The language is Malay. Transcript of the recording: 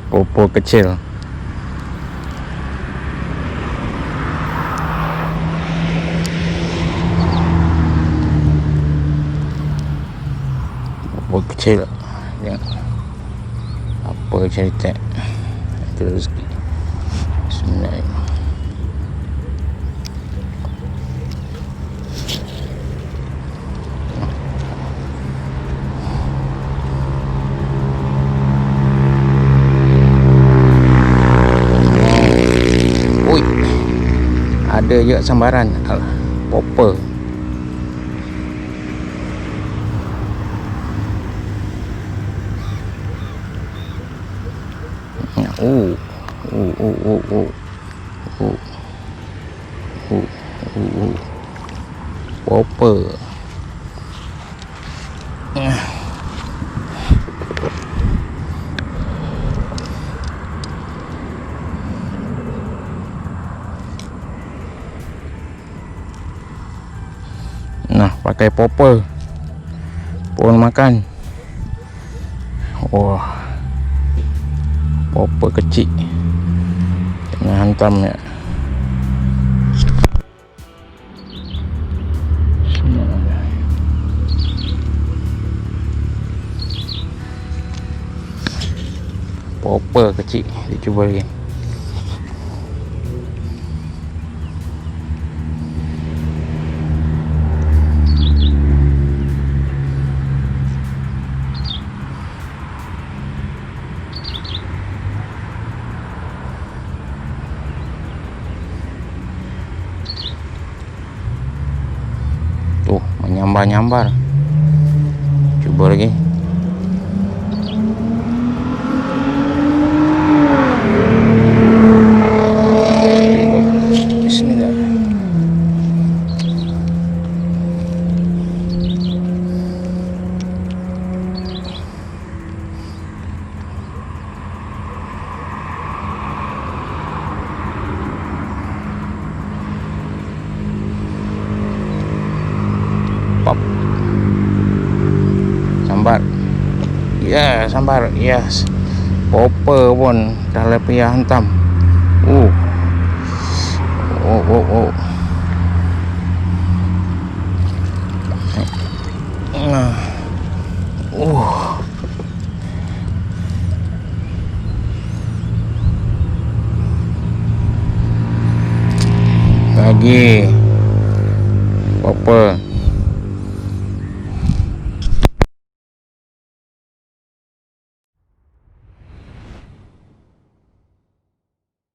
Popor kecil. Popor kecil. Ya. Apa cerita? Itu rezeki. Bismillahirrahmanirrahim. Ada je sambaran. Alah, popper. Popper. Nah, pakai popper pun makan. Wah, popper kecil kena hantamnya. Popper kecil, kita cuba lagi. Tuh, menyambar-nyambar. Coba lagi. Bismillah. Pop. Sambar. Ya, sambar. Yes. Popper pun dah lepas hantam. Oh. Lagi popper.